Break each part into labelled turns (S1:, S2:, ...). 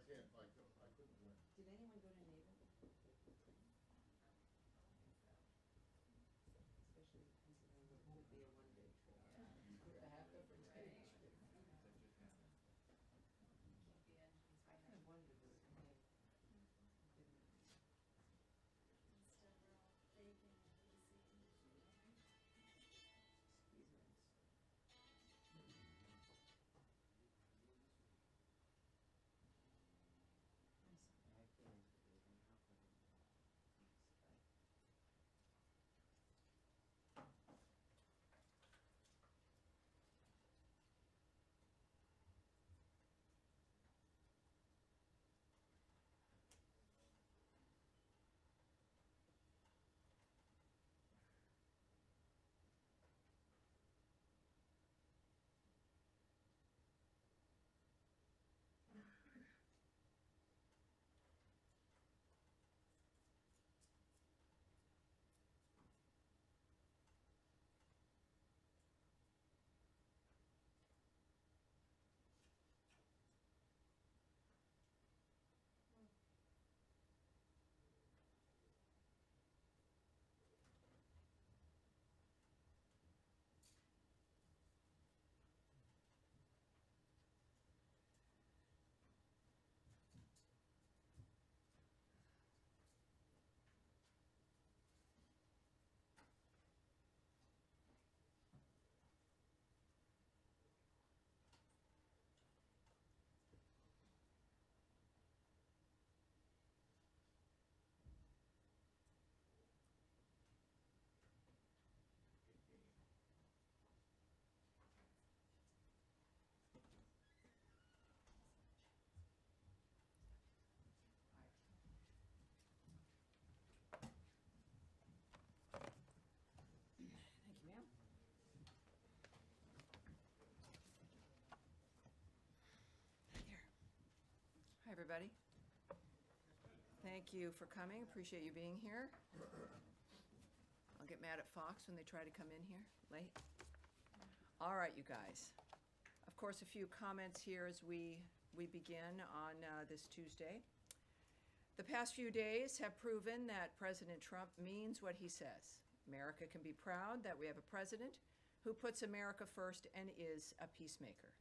S1: can't, I couldn't win.
S2: Did anyone go to NATO? Especially considering it would be a one-day trip. With the half of it. I kind of wondered what it meant.
S3: Instead we're all baking and
S2: Squeeze it. I'm sorry, I feel into the baking. How could I? Thanks, bye. Thank you, ma'am. Here. Hi, everybody. Thank you for coming. Appreciate you being here. I'll get mad at Fox when they try to come in here late. All right, you guys. Of course, a few comments here as we begin on this Tuesday. The past few days have proven that President Trump means what he says. America can be proud that we have a president who puts America first and is a peacemaker.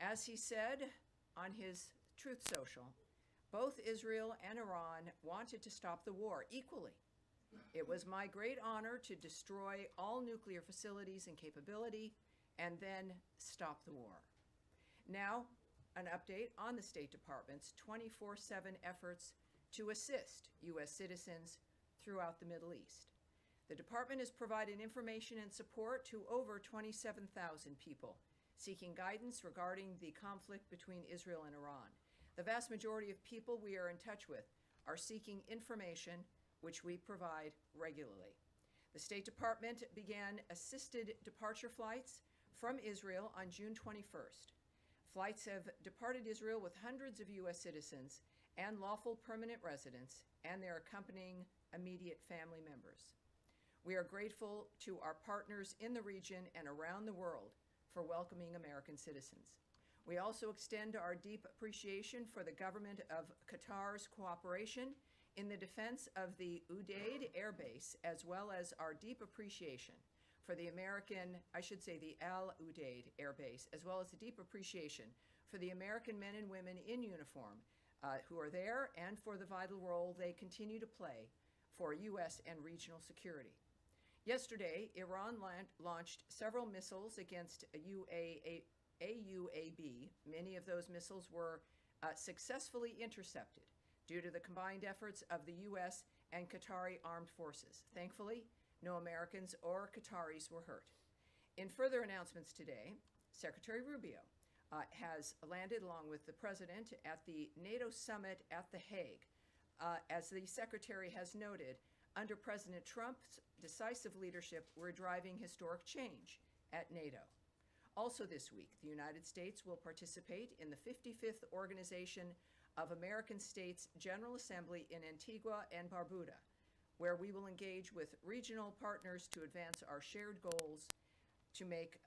S2: As he said on his Truth Social, both Israel and Iran wanted to stop the war equally. It was my great honor to destroy all nuclear facilities and capability and then stop the war. Now, an update on the State Department's 24/7 efforts to assist U.S. citizens throughout the Middle East. The department has provided information and support to over 27,000 people seeking guidance regarding the conflict between Israel and Iran. The vast majority of people we are in touch with are seeking information, which we provide regularly. The State Department began assisted departure flights from Israel on June 21st. Flights have departed Israel with hundreds of U.S. citizens and lawful permanent residents and their accompanying immediate family members. We are grateful to our partners in the region and around the world for welcoming American citizens. We also extend our deep appreciation for the government of Qatar's cooperation in the defense of the Udeid Air Base, as well as our deep appreciation for the the Al Udeid Air Base, as well as the deep appreciation for the American men and women in uniform who are there and for the vital role they continue to play for U.S. and regional security. Yesterday, Iran launched several missiles against AUAB. Many of those missiles were successfully intercepted due to the combined efforts of the U.S. and Qatari armed forces. Thankfully, no Americans or Qataris were hurt. In further announcements today, Secretary Rubio has landed along with the president at the NATO summit at The Hague. As the secretary has noted, under President Trump's decisive leadership, we're driving historic change at NATO. Also this week, the United States will participate in the 55th Organization of American States General Assembly in Antigua and Barbuda, where we will engage with regional partners to advance our shared goals to make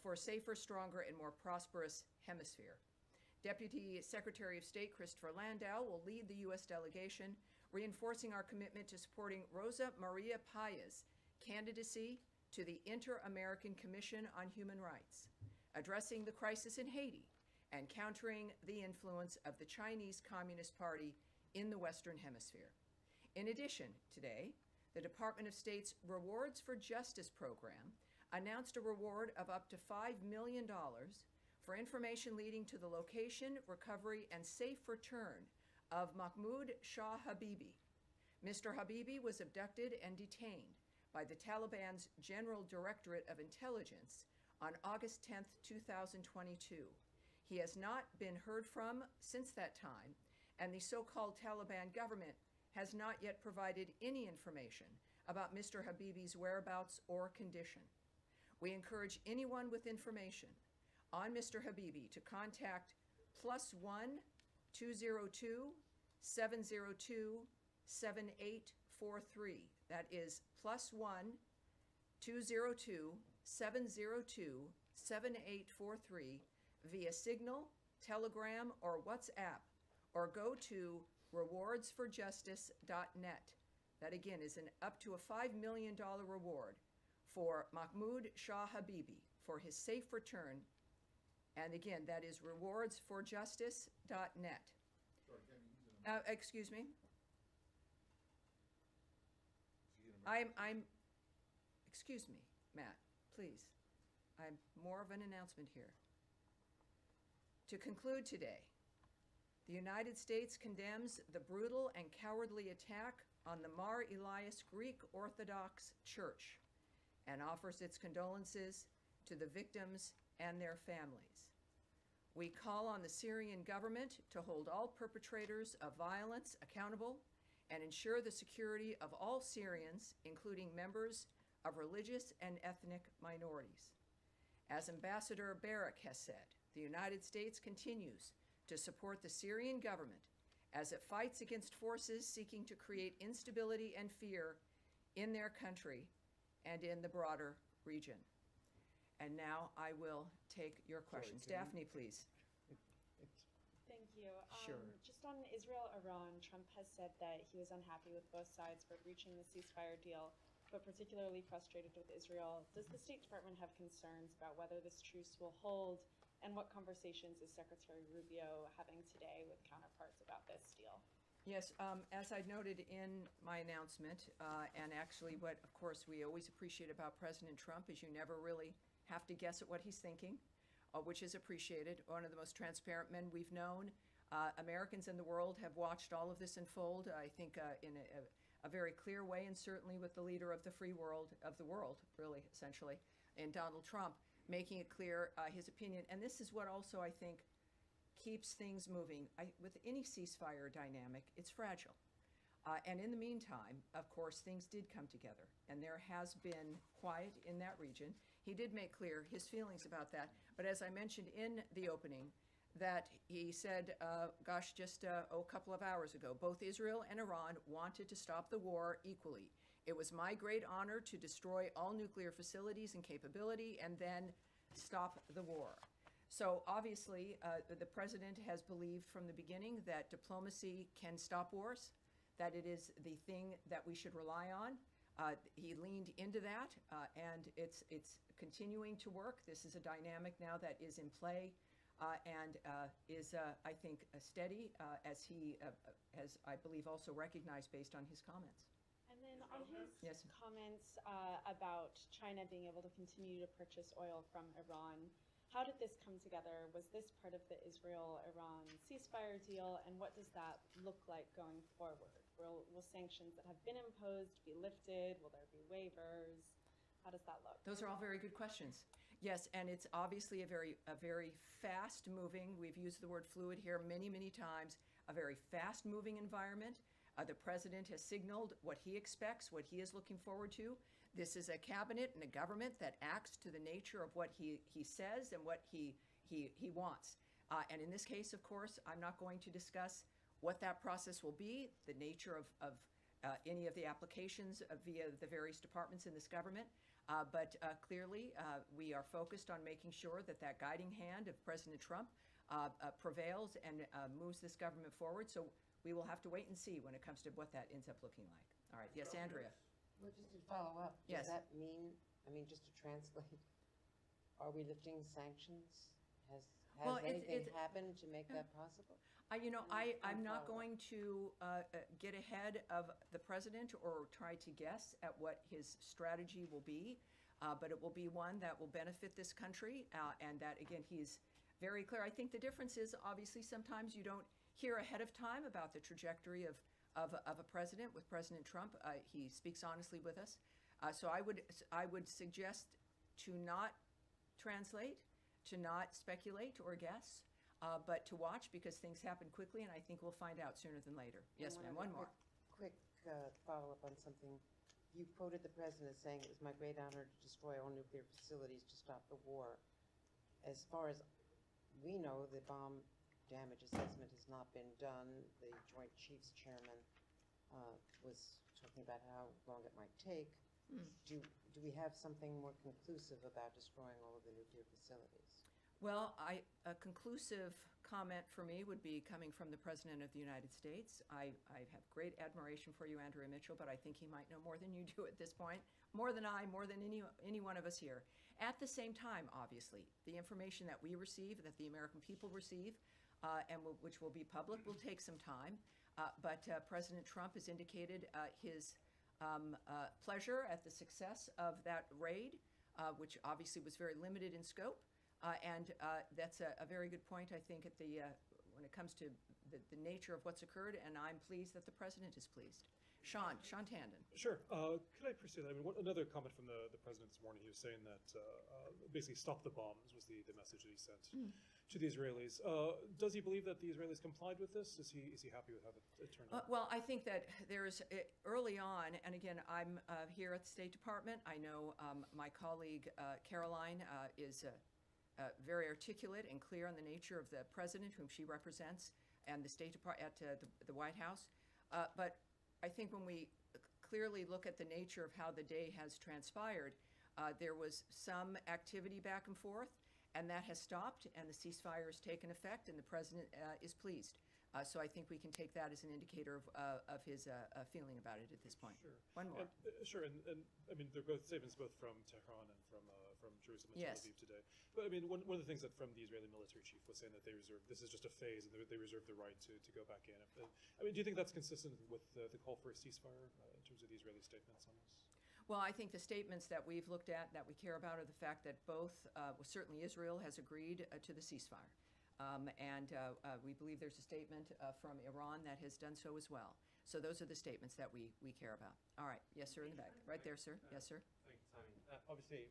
S2: for a safer, stronger, and more prosperous hemisphere. Deputy Secretary of State Christopher Landau will lead the U.S. delegation, reinforcing our commitment to supporting Rosa Maria Paya's candidacy to the Inter-American Commission on Human Rights, addressing the crisis in Haiti, and countering the influence of the Chinese Communist Party in the Western Hemisphere. In addition, today, the Department of State's Rewards for Justice program announced a reward of up to $5 million for information leading to the location, recovery, and safe return of Mahmoud Shah Habibi. Mr. Habibi was abducted and detained by the Taliban's General Directorate of Intelligence on August 10, 2022. He has not been heard from since that time, and the so-called Taliban government has not yet provided any information about Mr. Habibi's whereabouts or condition. We encourage anyone with information on Mr. Habibi to contact +1 202 702 7843. That is +1 202 702 7843 via Signal, Telegram, or WhatsApp, or go to rewardsforjustice.net. That again is an up to a $5 million reward for Mahmoud Shah Habibi for his safe return. And again, that is rewardsforjustice.net. Excuse me? Excuse me, Matt, please. I'm more of an announcement here. To conclude today, the United States condemns the brutal and cowardly attack on the Mar Elias Greek Orthodox Church and offers its condolences to the victims and their families. We call on the Syrian government to hold all perpetrators of violence accountable and ensure the security of all Syrians, including members of religious and ethnic minorities. As Ambassador Barak has said, the United States continues to support the Syrian government as it fights against forces seeking to create instability and fear in their country and in the broader region. And now I will take your questions. Daphne, please.
S1: Thank you.
S2: Sure.
S1: Just on Israel-Iran, Trump has said that he was unhappy with both sides for reaching the ceasefire deal, but particularly frustrated with Israel. Does the State Department have concerns about whether this truce will hold, and what conversations is Secretary Rubio having today with counterparts about this deal?
S2: Yes, as I noted in my announcement, and actually what, of course, we always appreciate about President Trump is you never really have to guess at what he's thinking, which is appreciated. One of the most transparent men we've known. Americans in the world have watched all of this unfold, I think, in a very clear way, and certainly with the leader of the free world, of the world, really, essentially, in Donald Trump, making it clear his opinion. And this is what also, I think, keeps things moving. With any ceasefire dynamic, it's fragile. And in the meantime, of course, things did come together, and there has been quiet in that region. He did make clear his feelings about that. But as I mentioned in the opening, that he said, just a couple of hours ago, both Israel and Iran wanted to stop the war equally. It was my great honor to destroy all nuclear facilities and capability and then stop the war. So obviously, the president has believed from the beginning that diplomacy can stop wars, that it is the thing that we should rely on. He leaned into that, and it's continuing to work. This is a dynamic now that is in play and is, I think, steady, as he has, I believe, also recognized based on his comments.
S1: And then on his
S2: Yes.
S1: comments about China being able to continue to purchase oil from Iran, how did this come together? Was this part of the Israel-Iran ceasefire deal, and what does that look like going forward? Will sanctions that have been imposed be lifted? Will there be waivers? How does that look?
S2: Those are all very good questions. Yes, and it's obviously a very fast-moving, we've used the word fluid here many, many times, a very fast-moving environment. The president has signaled what he expects, what he is looking forward to. This is a cabinet and a government that acts to the nature of what he says and what he wants. And in this case, of course, I'm not going to discuss what that process will be, the nature of any of the applications via the various departments in this government. But clearly, we are focused on making sure that that guiding hand of President Trump prevails and moves this government forward. So we will have to wait and see when it comes to what that ends up looking like. All right. Yes, Andrea.
S4: Well, just to follow up,
S2: Yes.
S4: does that mean, I mean, just to translate, are we lifting sanctions? Has
S2: Well,
S4: anything happened to make that possible?
S2: I'm not
S4: follow-up.
S2: going to get ahead of the president or try to guess at what his strategy will be, but it will be one that will benefit this country, and that, again, he's very clear. I think the difference is, obviously, sometimes you don't hear ahead of time about the trajectory of a president. With President Trump, he speaks honestly with us. So I would suggest to not translate, to not speculate or guess, but to watch, because things happen quickly, and I think we'll find out sooner than later. Yes, ma'am, one more.
S4: Quick follow-up on something. You quoted the president as saying, "It was my great honor to destroy all nuclear facilities to stop the war." As far as we know, the bomb damage assessment has not been done. The Joint Chiefs Chairman was talking about how long it might take. Do we have something more conclusive about destroying all of the nuclear facilities?
S2: Well, a conclusive comment for me would be coming from the President of the United States. I have great admiration for you, Andrea Mitchell, but I think he might know more than you do at this point, more than I, more than any one of us here. At the same time, obviously, the information that we receive, that the American people receive, which will be public, will take some time. But President Trump has indicated his pleasure at the success of that raid, which obviously was very limited in scope. And that's a very good point, I think, when it comes to the nature of what's occurred, and I'm pleased that the president is pleased. Sean Tandon.
S5: Sure. Could I pursue that? I mean, another comment from the president this morning, he was saying that basically stop the bombs was the message that he sent to the Israelis. Does he believe that the Israelis complied with this? Is he happy with how it turned out?
S2: Well, I think that there's early on, and again, I'm here at the State Department. I know my colleague Caroline is very articulate and clear on the nature of the president whom she represents and the State Department at the White House. But I think when we clearly look at the nature of how the day has transpired, there was some activity back and forth, and that has stopped, and the ceasefire has taken effect, and the president is pleased. So I think we can take that as an indicator of his feeling about it at this point.
S5: Sure.
S2: One more.
S5: Sure, and I mean, they're both statements both from Tehran and from Jerusalem and
S2: Yes.
S5: Tel Aviv today. But I mean, one of the things that from the Israeli military chief was saying that this is just a phase, and they reserve the right to go back in. I mean, do you think that's consistent with the call for a ceasefire in terms of the Israeli statements on this?
S2: Well, I think the statements that we've looked at that we care about are the fact that both, certainly Israel has agreed to the ceasefire. And we believe there's a statement from Iran that has done so as well. So those are the statements that we care about. All right. Yes, sir, in the back. Right there, sir. Yes, sir.
S6: Thank you, Tammy. Obviously,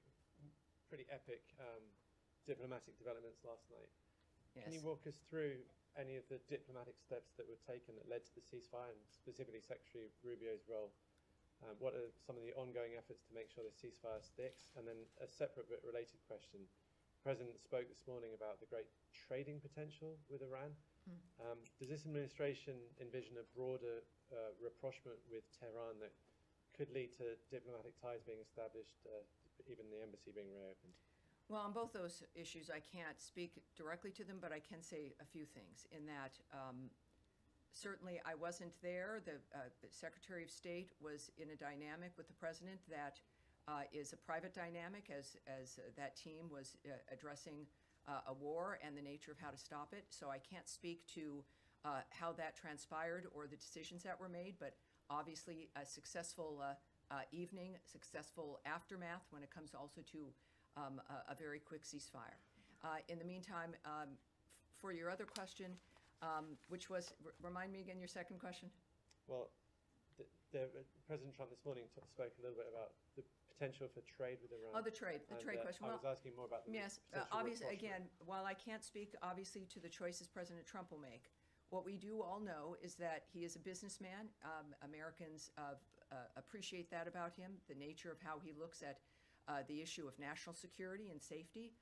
S6: pretty epic diplomatic developments last night.
S2: Yes.
S6: Can you walk us through any of the diplomatic steps that were taken that led to the ceasefire, and specifically Secretary Rubio's role? What are some of the ongoing efforts to make sure the ceasefire sticks? And then a separate but related question. The President spoke this morning about the great trading potential with Iran. Does this administration envision a broader rapprochement with Tehran that could lead to diplomatic ties being established, even the embassy being reopened?
S2: Well, on both those issues, I can't speak directly to them, but I can say a few things in that certainly I wasn't there. The Secretary of State was in a dynamic with the President that is a private dynamic as that team was addressing a war and the nature of how to stop it. So I can't speak to how that transpired or the decisions that were made, but obviously a successful evening, successful aftermath when it comes also to a very quick ceasefire. In the meantime, for your other question, which was, remind me again your second question?
S6: Well, President Trump this morning spoke a little bit about the potential for trade with Iran.
S2: Oh, the trade question.
S6: I was asking more about the
S2: Yes,
S6: potential
S2: obviously,
S6: rapprochement.
S2: again, while I can't speak obviously to the choices President Trump will make, what we do all know is that he is a businessman. Americans appreciate that about him, the nature of how he looks at the issue of national security and safety.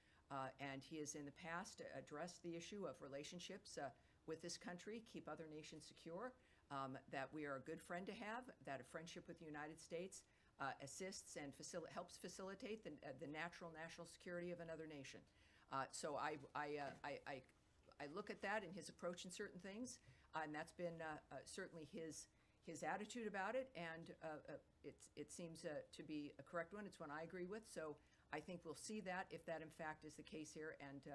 S2: And he has in the past addressed the issue of relationships with this country, keep other nations secure, that we are a good friend to have, that a friendship with the United States assists and helps facilitate the natural national security of another nation. So I I look at that and his approach in certain things, and that's been certainly his attitude about it, and it seems to be a correct one. It's one I agree with. So I think we'll see that if that in fact is the case here, and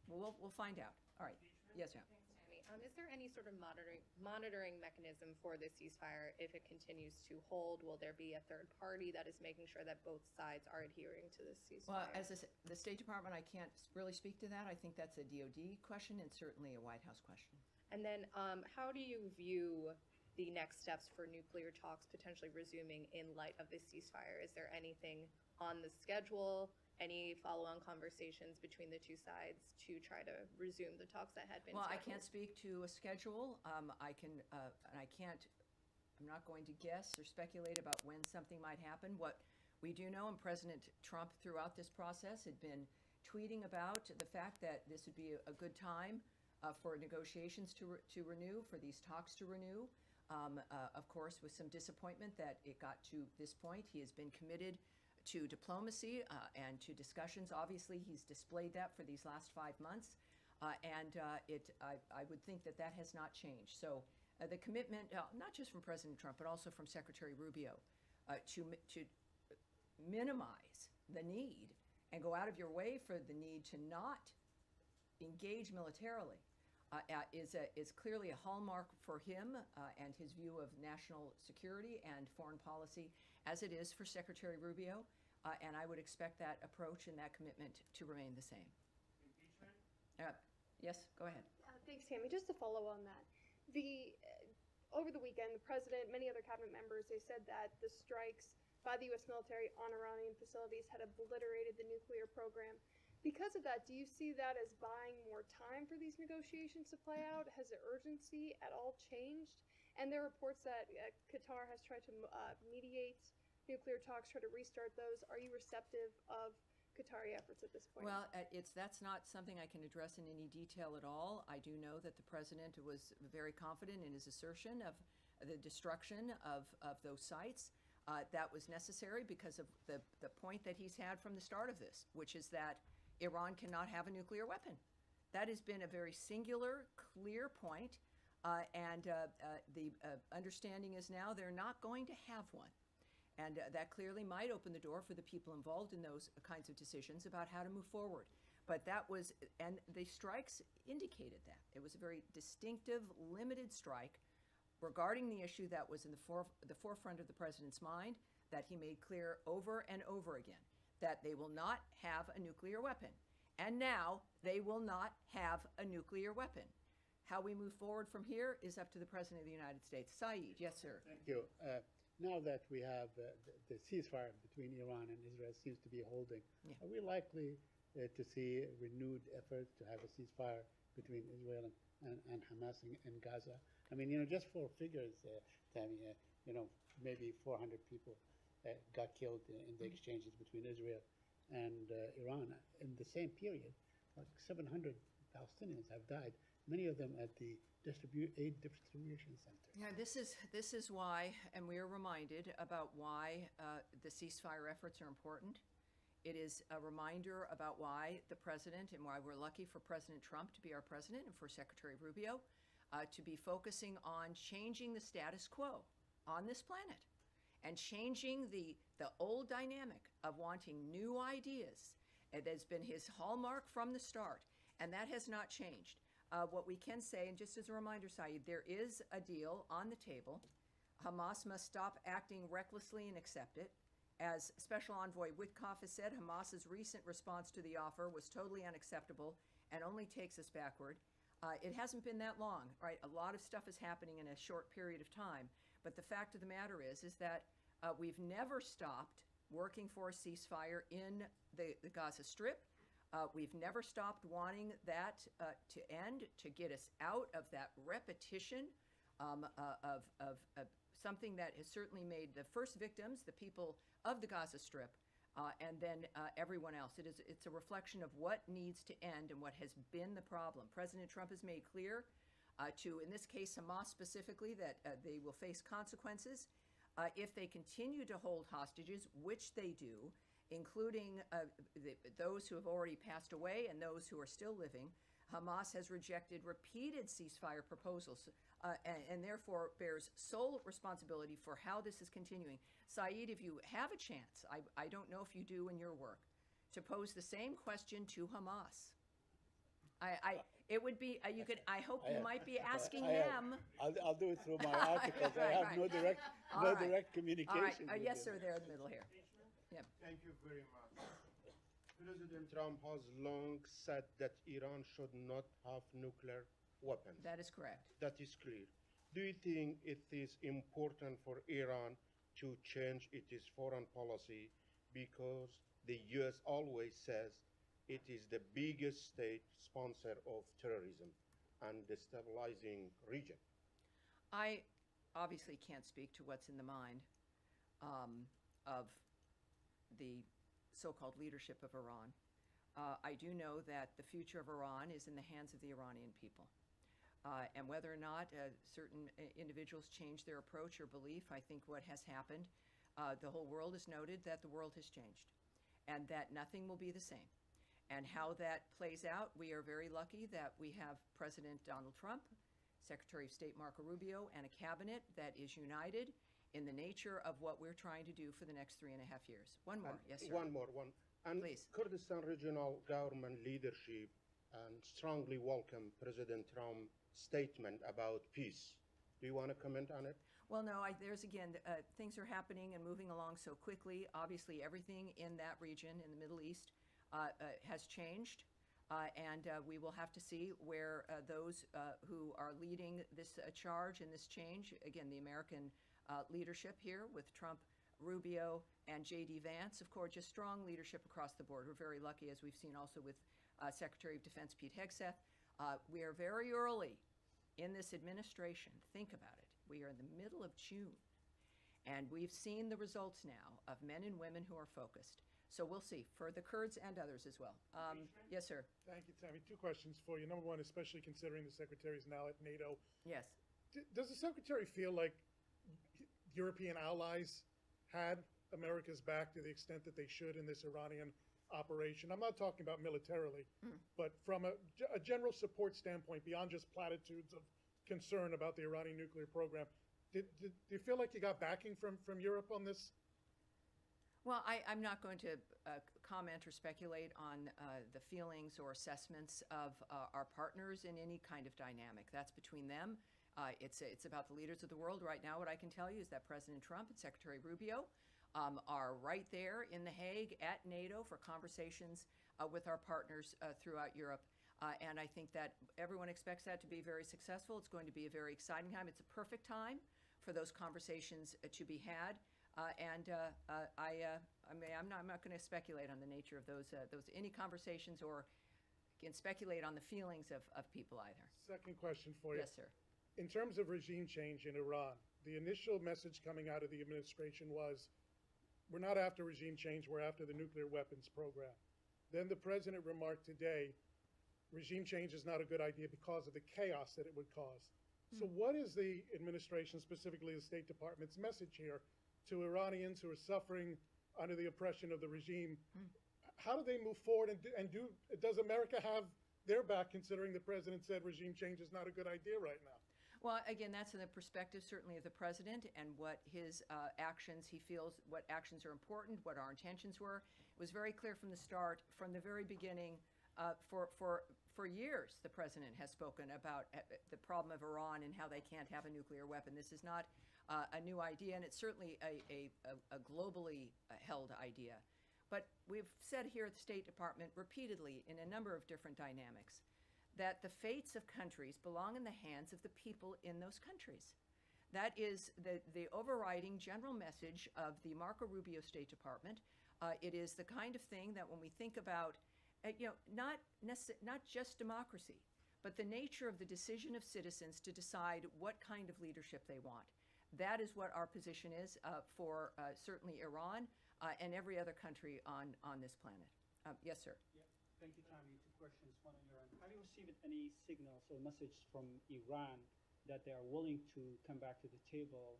S2: we'll find out. All right. Yes, ma'am.
S7: Thanks, Tammy. Is there any sort of monitoring mechanism for the ceasefire if it continues to hold? Will there be a third party that is making sure that both sides are adhering to this ceasefire?
S2: Well, as the State Department, I can't really speak to that. I think that's a DOD question and certainly a White House question.
S7: And then how do you view the next steps for nuclear talks potentially resuming in light of this ceasefire? Is there anything on the schedule, any follow-on conversations between the two sides to try to resume the talks that had been
S2: Well,
S7: scheduled?
S2: I can't speak to a schedule. I'm not going to guess or speculate about when something might happen. What we do know, and President Trump throughout this process had been tweeting about the fact that this would be a good time for negotiations to renew, for these talks to renew. Of course, with some disappointment that it got to this point. He has been committed to diplomacy and to discussions. Obviously, he's displayed that for these last 5 months, and I would think that that has not changed. So the commitment, not just from President Trump, but also from Secretary Rubio, to minimize the need and go out of your way for the need to not engage militarily, is clearly a hallmark for him and his view of national security and foreign policy, as it is for Secretary Rubio, and I would expect that approach and that commitment to remain the same. Yes, go ahead.
S8: Thanks, Tammy. Just to follow on that, over the weekend, the president, many other cabinet members, they said that the strikes by the U.S. military on Iranian facilities had obliterated the nuclear program. Because of that, do you see that as buying more time for these negotiations to play out? Has the urgency at all changed? And there are reports that Qatar has tried to mediate nuclear talks, try to restart those. Are you receptive of Qatari efforts at this point?
S2: Well, that's not something I can address in any detail at all. I do know that the president was very confident in his assertion of the destruction of those sites. That was necessary because of the point that he's had from the start of this, which is that Iran cannot have a nuclear weapon. That has been a very singular, clear point, and the understanding is now they're not going to have one. And that clearly might open the door for the people involved in those kinds of decisions about how to move forward. But that was, and the strikes indicated that. It was a very distinctive, limited strike regarding the issue that was in the forefront of the president's mind, that he made clear over and over again, that they will not have a nuclear weapon. And now they will not have a nuclear weapon. How we move forward from here is up to the President of the United States. Saeed, yes, sir.
S9: Thank you. Now that we have the ceasefire between Iran and Israel seems to be holding,
S2: Yeah.
S9: are we likely to see renewed efforts to have a ceasefire between Israel and Hamas and Gaza? I mean, just for figures, Tammy, maybe 400 people got killed in the exchanges between Israel and Iran. In the same period, like 700 Palestinians have died, many of them at the aid distribution center.
S2: Yeah, this is why, and we are reminded about why the ceasefire efforts are important. It is a reminder about why the president, and why we're lucky for President Trump to be our president and for Secretary Rubio to be focusing on changing the status quo on this planet and changing the old dynamic of wanting new ideas. It has been his hallmark from the start, and that has not changed. What we can say, and just as a reminder, Saeed, there is a deal on the table. Hamas must stop acting recklessly and accept it. As Special Envoy Witkoff has said, Hamas's recent response to the offer was totally unacceptable and only takes us backward. It hasn't been that long, right? A lot of stuff is happening in a short period of time. But the fact of the matter is that we've never stopped working for a ceasefire in the Gaza Strip. We've never stopped wanting that to end, to get us out of that repetition of something that has certainly made the first victims, the people of the Gaza Strip, and then everyone else. It's a reflection of what needs to end and what has been the problem. President Trump has made clear to, in this case, Hamas specifically, that they will face consequences if they continue to hold hostages, which they do, including those who have already passed away and those who are still living. Hamas has rejected repeated ceasefire proposals and therefore bears sole responsibility for how this is continuing. Saeed, if you have a chance, I don't know if you do in your work, to pose the same question to Hamas. It would be, you could, I hope you might be asking them.
S9: I'll do it through my articles.
S2: Right,
S9: I have
S2: right.
S9: no direct,
S2: All
S9: no
S2: right.
S9: direct communication.
S2: All right,
S9: with
S2: yes,
S9: them.
S2: sir, there in the middle here. Yep.
S10: Thank you very much. President Trump has long said that Iran should not have nuclear weapons.
S2: That is correct.
S10: That is clear. Do you think it is important for Iran to change its foreign policy because the U.S. always says it is the biggest state sponsor of terrorism and destabilizing region?
S2: I obviously can't speak to what's in the mind of the so-called leadership of Iran. I do know that the future of Iran is in the hands of the Iranian people. And whether or not certain individuals change their approach or belief, I think what has happened, the whole world has noted that the world has changed and that nothing will be the same. And how that plays out, we are very lucky that we have President Donald Trump, Secretary of State Marco Rubio, and a cabinet that is united in the nature of what we're trying to do for the next 3.5 years. One more, yes, sir.
S10: One more. And
S2: Please.
S10: Kurdistan regional government leadership strongly welcome President Trump's statement about peace. Do you want to comment on it?
S2: Well, no, there's again, things are happening and moving along so quickly. Obviously, everything in that region, in the Middle East, has changed. And we will have to see where those who are leading this charge and this change, again, the American leadership here with Trump, Rubio, and J.D. Vance, of course, just strong leadership across the board. We're very lucky, as we've seen also with Secretary of Defense Pete Hegseth. We are very early in this administration. Think about it. We are in the middle of June, and we've seen the results now of men and women who are focused. So we'll see, for the Kurds and others as well. Yes, sir.
S11: Thank you, Tammy. Two questions for you. Number one, especially considering the Secretary is now at NATO.
S2: Yes.
S11: Does the Secretary feel like European allies had America's back to the extent that they should in this Iranian operation? I'm not talking about militarily, but from a general support standpoint, beyond just platitudes of concern about the Iranian nuclear program, do you feel like you got backing from Europe on this?
S2: Well, I'm not going to comment or speculate on the feelings or assessments of our partners in any kind of dynamic. That's between them. It's about the leaders of the world. Right now, what I can tell you is that President Trump and Secretary Rubio are right there in The Hague at NATO for conversations with our partners throughout Europe. And I think that everyone expects that to be very successful. It's going to be a very exciting time. It's a perfect time for those conversations to be had. I'm not going to speculate on the nature of those any conversations or can speculate on the feelings of people either.
S11: Second question for you.
S2: Yes, sir.
S11: In terms of regime change in Iran, the initial message coming out of the administration was, we're not after regime change, we're after the nuclear weapons program. Then the president remarked today, regime change is not a good idea because of the chaos that it would cause. So what is the administration, specifically the State Department's message here to Iranians who are suffering under the oppression of the regime? How do they move forward, and does America have their back, considering the president said regime change is not a good idea right now?
S2: Well, again, that's in the perspective certainly of the president and what his actions, he feels what actions are important, what our intentions were. It was very clear from the start, from the very beginning. For years, the president has spoken about the problem of Iran and how they can't have a nuclear weapon. This is not a new idea, and it's certainly a globally held idea. But we've said here at the State Department repeatedly in a number of different dynamics that the fates of countries belong in the hands of the people in those countries. That is the overriding general message of the Marco Rubio State Department. It is the kind of thing that when we think about, not just democracy, but the nature of the decision of citizens to decide what kind of leadership they want. That is what our position is for certainly Iran and every other country on this planet. Yes, sir.
S12: Yeah. Thank you, Tammy. Two questions, one on your end. Have you received any signals or message from Iran that they are willing to come back to the table?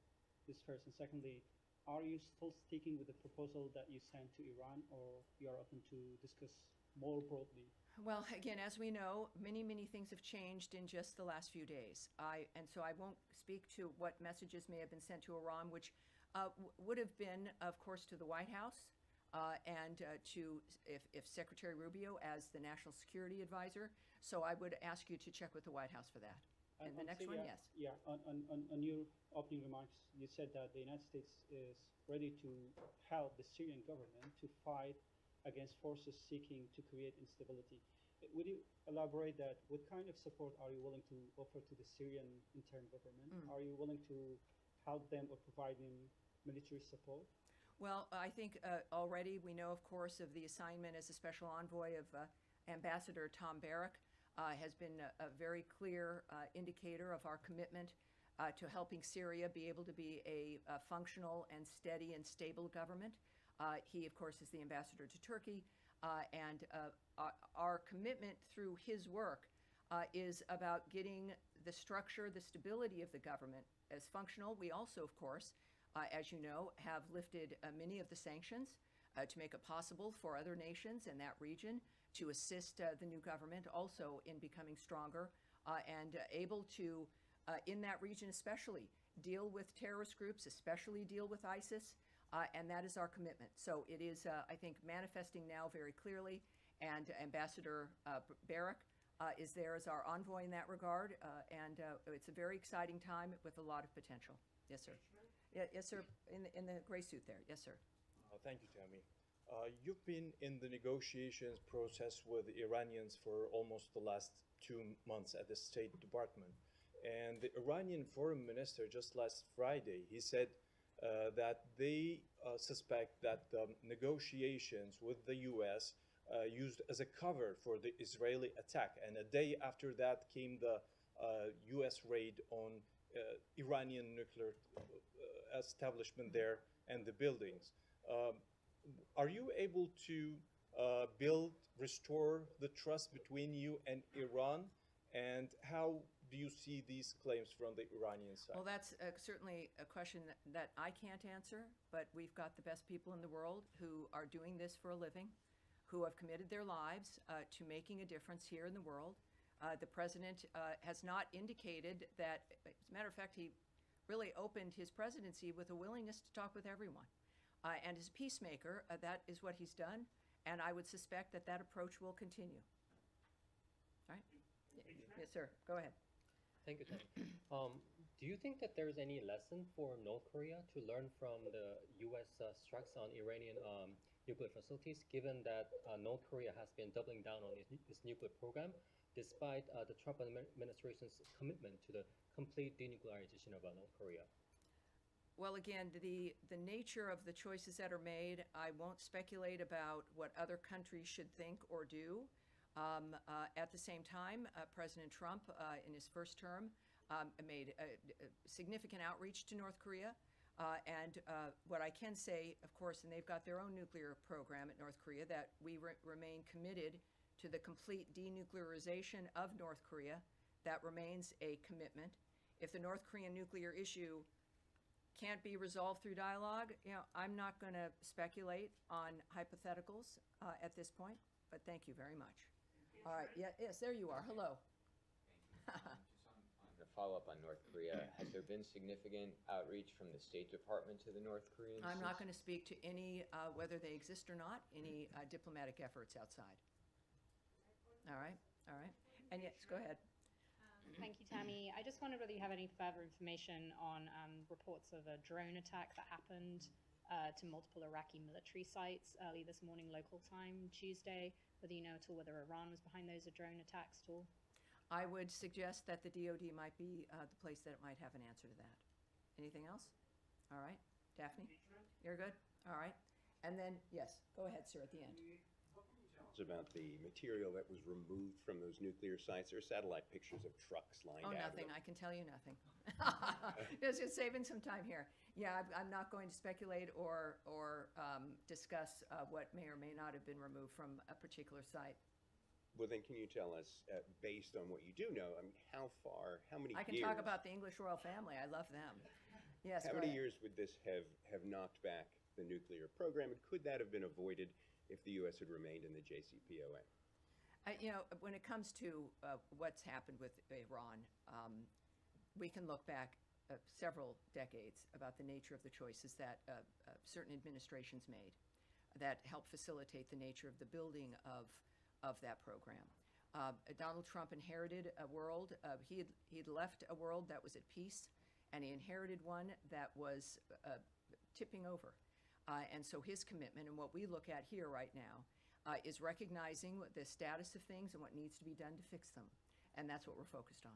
S12: This first. And secondly, are you still sticking with the proposal that you sent to Iran, or you are open to discuss more broadly?
S2: Well, again, as we know, many, many things have changed in just the last few days. And so I won't speak to what messages may have been sent to Iran, which would have been, of course, to the White House and to if Secretary Rubio as the National Security Advisor. So I would ask you to check with the White House for that. And the next one,
S12: Syria,
S2: yes.
S12: Yeah, on your opening remarks, you said that the United States is ready to help the Syrian government to fight against forces seeking to create instability. Would you elaborate that? What kind of support are you willing to offer to the Syrian interim government? Are you willing to help them or provide them military support?
S2: Well, I think already we know, of course, of the assignment as a special envoy of Ambassador Tom Barrack has been a very clear indicator of our commitment to helping Syria be able to be a functional and steady and stable government. He, of course, is the ambassador to Turkey, and our commitment through his work is about getting the structure, the stability of the government as functional. We also, of course, as you know, have lifted many of the sanctions to make it possible for other nations in that region to assist the new government also in becoming stronger and able to, in that region especially, deal with terrorist groups, especially deal with ISIS, and that is our commitment. So it is, I think, manifesting now very clearly, and Ambassador Barrack is there as our envoy in that regard, and it's a very exciting time with a lot of potential. Yes, sir. Yeah, yes, sir. In the gray suit there. Yes, sir.
S13: Thank you, Tammy. You've been in the negotiations process with the Iranians for almost the last 2 months at the State Department. And the Iranian foreign minister just last Friday, he said that they suspect that the negotiations with the U.S. Used as a cover for the Israeli attack. And a day after that came the U.S. raid on Iranian nuclear establishment there and the buildings. Are you able to restore the trust between you and Iran? And how do you see these claims from the Iranian side?
S2: Well, that's certainly a question that I can't answer, but we've got the best people in the world who are doing this for a living, who have committed their lives to making a difference here in the world. The president has not indicated that, as a matter of fact, he really opened his presidency with a willingness to talk with everyone. And as a peacemaker, that is what he's done, and I would suspect that that approach will continue. All right? Yes, sir. Go ahead.
S14: Thank you, Tammy. Do you think that there's any lesson for North Korea to learn from the U.S. strikes on Iranian nuclear facilities, given that North Korea has been doubling down on its nuclear program, despite the Trump administration's commitment to the complete denuclearization of North Korea?
S2: Well, again, the nature of the choices that are made, I won't speculate about what other countries should think or do. At the same time, President Trump, in his first term, made a significant outreach to North Korea. And what I can say, of course, and they've got their own nuclear program at North Korea, that we remain committed to the complete denuclearization of North Korea. That remains a commitment. If the North Korean nuclear issue can't be resolved through dialogue, I'm not going to speculate on hypotheticals at this point, but thank you very much. All right, yes, there you are. Hello.
S15: To follow up on North Korea, has there been significant outreach from the State Department to the North Koreans?
S2: I'm not going to speak to any, whether they exist or not, any diplomatic efforts outside. All right, all right. And yes, go ahead.
S16: Thank you, Tammy. I just wondered whether you have any further information on reports of a drone attack that happened to multiple Iraqi military sites early this morning, local time, Tuesday, whether you know at all whether Iran was behind those drone attacks at all?
S2: I would suggest that the DoD might be the place that it might have an answer to that. Anything else? All right. Daphne? You're good? All right. And then, yes, go ahead, sir, at the end.
S17: About the material that was removed from those nuclear sites. There are satellite pictures of trucks lying out.
S2: Oh, nothing. I can tell you nothing. Just saving some time here. Yeah, I'm not going to speculate or discuss what may or may not have been removed from a particular site.
S17: Well, then can you tell us, based on what you do know, I mean, how many years?
S2: I can talk about the English royal family. I love them. Yes,
S17: how many years would this have knocked back the nuclear program, and could that have been avoided if the U.S. had remained in the JCPOA?
S2: When it comes to what's happened with Iran, we can look back several decades about the nature of the choices that certain administrations made that helped facilitate the nature of the building of that program. Donald Trump inherited a world, he'd left a world that was at peace, and he inherited one that was tipping over. And so his commitment, and what we look at here right now, is recognizing the status of things and what needs to be done to fix them. And that's what we're focused on.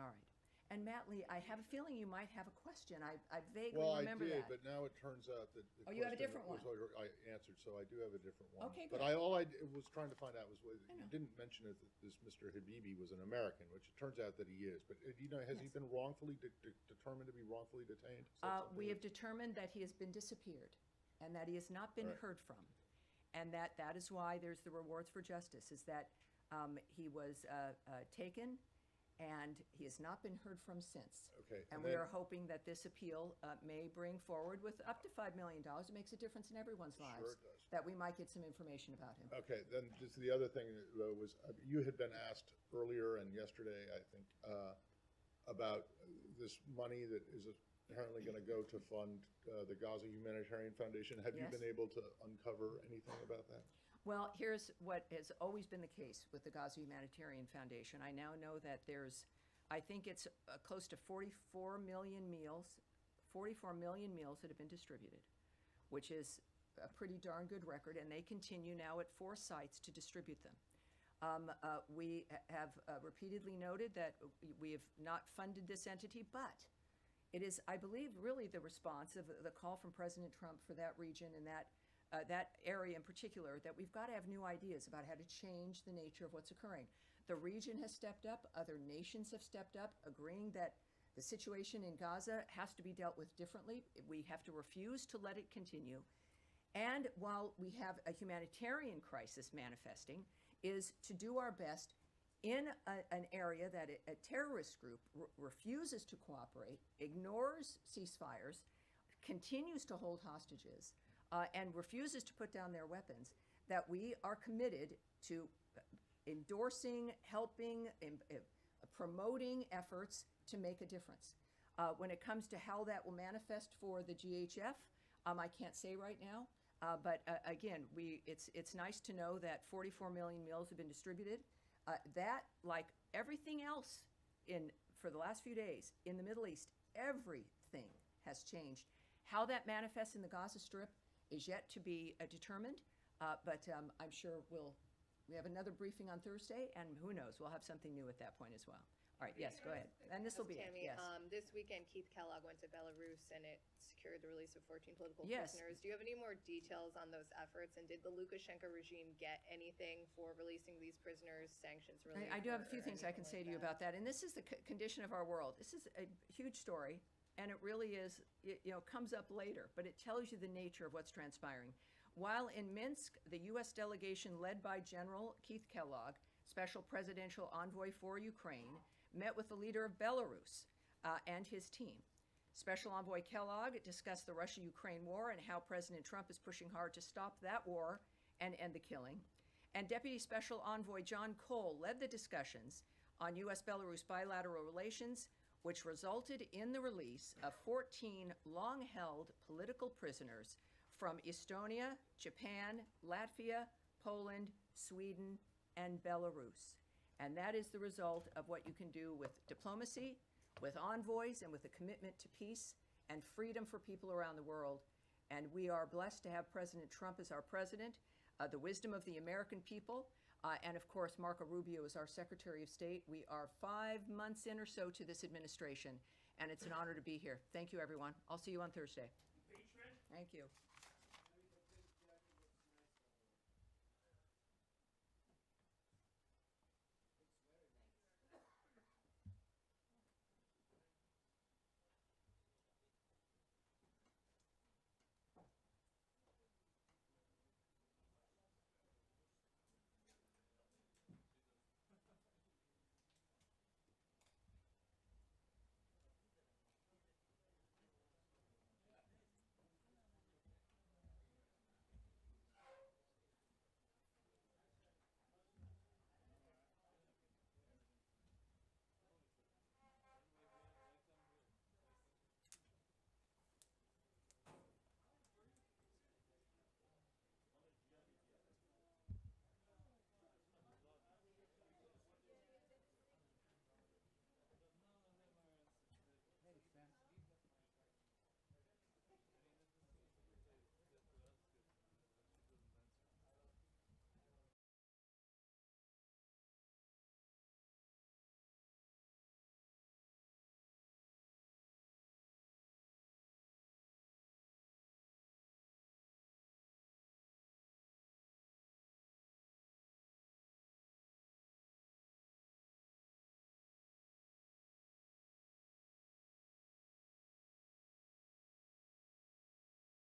S2: All right. And Matt Lee, I have a feeling you might have a question. I vaguely remember that.
S18: Well, I did, but now it turns out that the
S2: you have a
S18: question
S2: different one.
S18: I answered, so I do have a different one.
S2: Okay,
S18: but
S2: good.
S18: all I was trying to find out was, you didn't mention it, that this Mr. Habibi was an American, which it turns out that he is. But has he been wrongfully determined to be wrongfully detained?
S2: We have determined that he has been disappeared and that he has not been heard from. And that is why there's the rewards for justice, is that he was taken and he has not been heard from since.
S18: Okay.
S2: And we are hoping that this appeal may bring forward, with up to $5 million, it makes a difference in everyone's lives,
S18: Sure it does.
S2: that we might get some information about him.
S18: Okay, then just the other thing was, you had been asked earlier and yesterday, I think, about this money that is apparently going to go to fund the Gaza Humanitarian Foundation. Have you
S2: Yes.
S18: been able to uncover anything about that?
S2: Well, here's what has always been the case with the Gaza Humanitarian Foundation. I now know that there's, I think it's close to 44 million meals that have been distributed, which is a pretty darn good record, and they continue now at 4 sites to distribute them. We have repeatedly noted that we have not funded this entity, but it is, I believe, really the response of the call from President Trump for that region and that area in particular, that we've got to have new ideas about how to change the nature of what's occurring. The region has stepped up, other nations have stepped up, agreeing that the situation in Gaza has to be dealt with differently. We have to refuse to let it continue. And while we have a humanitarian crisis manifesting, is to do our best in an area that a terrorist group refuses to cooperate, ignores ceasefires, continues to hold hostages, and refuses to put down their weapons, that we are committed to endorsing, helping, promoting efforts to make a difference. When it comes to how that will manifest for the GHF, I can't say right now, but again, it's nice to know that 44 million meals have been distributed. That, like everything else for the last few days in the Middle East, everything has changed. How that manifests in the Gaza Strip is yet to be determined, but I'm sure we have another briefing on Thursday, and who knows, we'll have something new at that point as well. All right, yes, go ahead. And this will be it,
S7: Tammy,
S2: yes.
S7: this weekend, Keith Kellogg went to Belarus and it secured the release of 14 political
S2: Yes.
S7: prisoners. Do you have any more details on those efforts? And did the Lukashenko regime get anything for releasing these prisoners, sanctions relief?
S2: I do have a few
S7: or
S2: things I can say to you about that, and this is the condition of our world. This is a huge story, and it really is, comes up later, but it tells you the nature of what's transpiring. While in Minsk, the U.S. delegation led by General Keith Kellogg, Special Presidential Envoy for Ukraine, met with the leader of Belarus and his team. Special Envoy Kellogg discussed the Russia-Ukraine war and how President Trump is pushing hard to stop that war and end the killing. And Deputy Special Envoy John Cole led the discussions on U.S.-Belarus bilateral relations, which resulted in the release of 14 long-held political prisoners from Estonia, Japan, Latvia, Poland, Sweden, and Belarus. And that is the result of what you can do with diplomacy, with envoys, and with a commitment to peace and freedom for people around the world. And we are blessed to have President Trump as our president, the wisdom of the American people, and of course, Marco Rubio is our Secretary of State. We are 5 months in or so to this administration, and it's an honor to be here. Thank you, everyone. I'll see you on Thursday. Thank you.